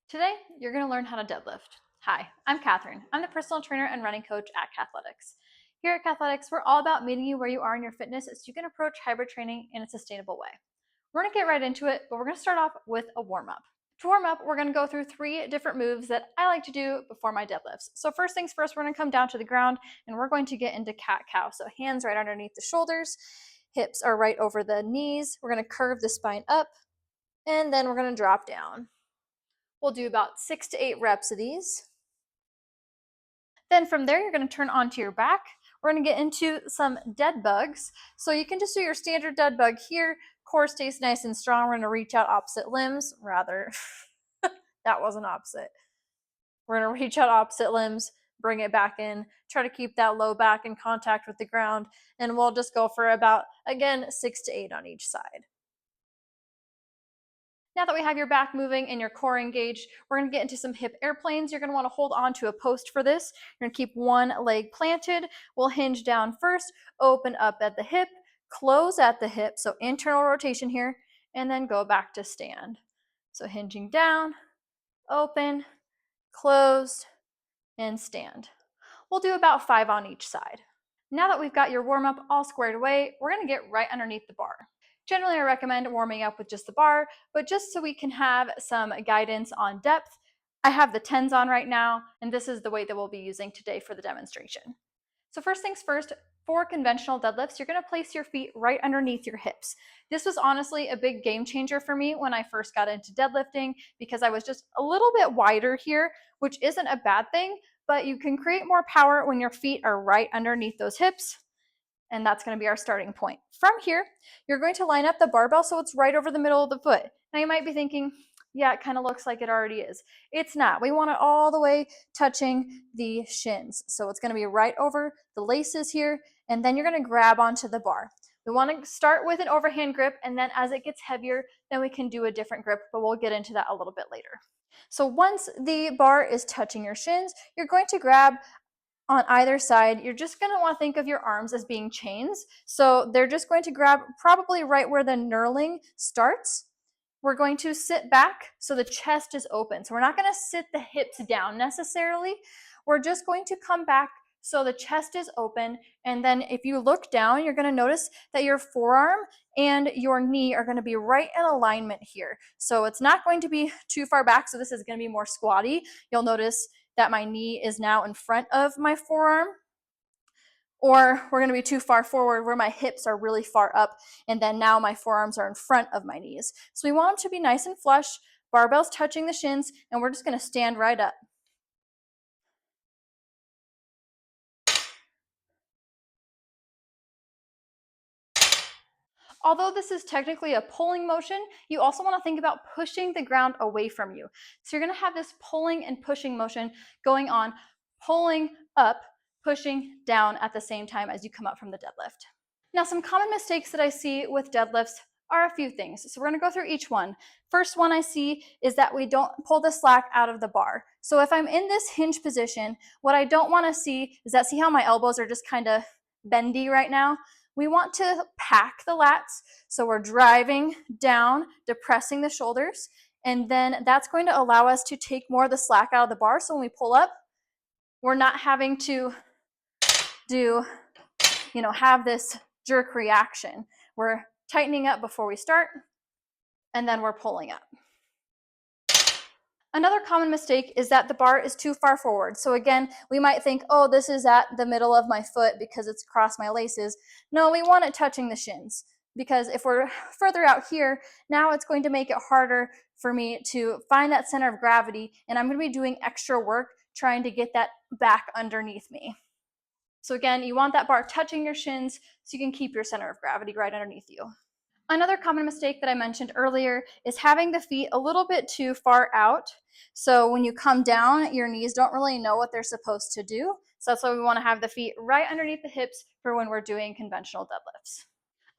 Today, you're going to learn how to deadlift. Hi, I'm Catherine. I'm the personal trainer and running coach at Kathletics. Here at Kathletics, we're all about meeting you where you are in your fitness so you can approach hybrid training in a sustainable way. We're going to get right into it, but we're going to start off with a warm-up. To warm up, we're going to go through 3 different moves that I like to do before my deadlifts. So first things first, we're going to come down to the ground and we're going to get into cat-cow. So hands right underneath the shoulders, hips are right over the knees. We're going to curve the spine up and then we're going to drop down. We'll do about 6 to 8 reps of these. Then from there, you're going to turn onto your back. We're going to get into some dead bugs. So you can just do your standard dead bug here. Core stays nice and strong. We're going to reach out opposite limbs. Rather, that wasn't opposite. We're going to reach out opposite limbs, bring it back in, try to keep that low back in contact with the ground. And we'll just go for about, again, 6 to 8 on each side. Now that we have your back moving and your core engaged, we're going to get into some hip airplanes. You're going to want to hold on to a post for this. You're going to keep one leg planted. We'll hinge down first, open up at the hip, close at the hip, so internal rotation here, and then go back to stand. So hinging down, open, closed, and stand. We'll do about 5 on each side. Now that we've got your warm-up all squared away, we're going to get right underneath the bar. Generally, I recommend warming up with just the bar, but just so we can have some guidance on depth, I have the 10s on right now, and this is the weight that we'll be using today for the demonstration. So first things first, for conventional deadlifts, you're going to place your feet right underneath your hips. This was honestly a big game changer for me when I first got into deadlifting because I was just a little bit wider here, which isn't a bad thing, but you can create more power when your feet are right underneath those hips. And that's going to be our starting point. From here, you're going to line up the barbell so it's right over the middle of the foot. Now you might be thinking, yeah, it kind of looks like it already is. It's not. We want it all the way touching the shins. So it's going to be right over the laces here, and then you're going to grab onto the bar. We want to start with an overhand grip, and then as it gets heavier, then we can do a different grip, but we'll get into that a little bit later. So once the bar is touching your shins, you're going to grab on either side. You're just going to want to think of your arms as being chains. So they're just going to grab probably right where the knurling starts. We're going to sit back so the chest is open. So we're not going to sit the hips down necessarily. We're just going to come back so the chest is open. And then if you look down, you're going to notice that your forearm and your knee are going to be right in alignment here. So it's not going to be too far back. So this is going to be more squatty. You'll notice that my knee is now in front of my forearm, or we're going to be too far forward where my hips are really far up, and then now my forearms are in front of my knees. So we want them to be nice and flush, barbells touching the shins, and we're just going to stand right up. Although this is technically a pulling motion, you also want to think about pushing the ground away from you. So you're going to have this pulling and pushing motion going on, pulling up, pushing down at the same time as you come up from the deadlift. Now, some common mistakes that I see with deadlifts are a few things. So we're going to go through each one. First one I see is that we don't pull the slack out of the bar. So if I'm in this hinge position, what I don't want to see is that, see how my elbows are just kind of bendy right now? We want to pack the lats. So we're driving down, depressing the shoulders, and then that's going to allow us to take more of the slack out of the bar. So when we pull up, we're not having to have this jerk reaction. We're tightening up before we start, and then we're pulling up. Another common mistake is that the bar is too far forward. So again, we might think, oh, this is at the middle of my foot because it's across my laces. No, we want it touching the shins, because if we're further out here, now it's going to make it harder for me to find that center of gravity, and I'm going to be doing extra work trying to get that back underneath me. So again, you want that bar touching your shins so you can keep your center of gravity right underneath you. Another common mistake that I mentioned earlier is having the feet a little bit too far out. So when you come down, your knees don't really know what they're supposed to do. So that's why we want to have the feet right underneath the hips for when we're doing conventional deadlifts.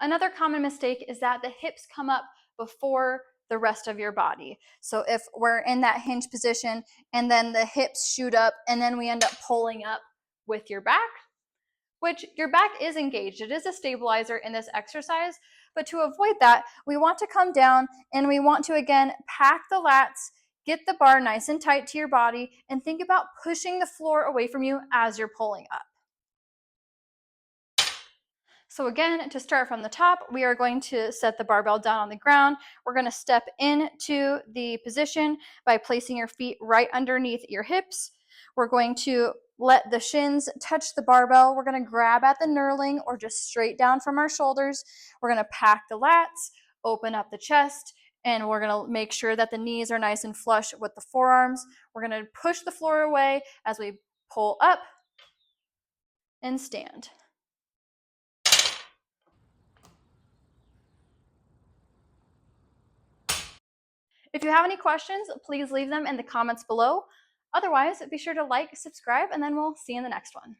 Another common mistake is that the hips come up before the rest of your body. So if we're in that hinge position and then the hips shoot up and then we end up pulling up with your back, which your back is engaged. It is a stabilizer in this exercise, but to avoid that, we want to come down and we want to, again, pack the lats, Get the bar nice and tight to your body and think about pushing the floor away from you as you're pulling up. So again, to start from the top, we are going to set the barbell down on the ground. We're going to step into the position by placing your feet right underneath your hips. We're going to let the shins touch the barbell. We're going to grab at the knurling or just straight down from our shoulders. We're going to pack the lats, open up the chest, and we're going to make sure that the knees are nice and flush with the forearms. We're going to push the floor away as we pull up and stand. If you have any questions, please leave them in the comments below. Otherwise, be sure to like, subscribe, and then we'll see you in the next one.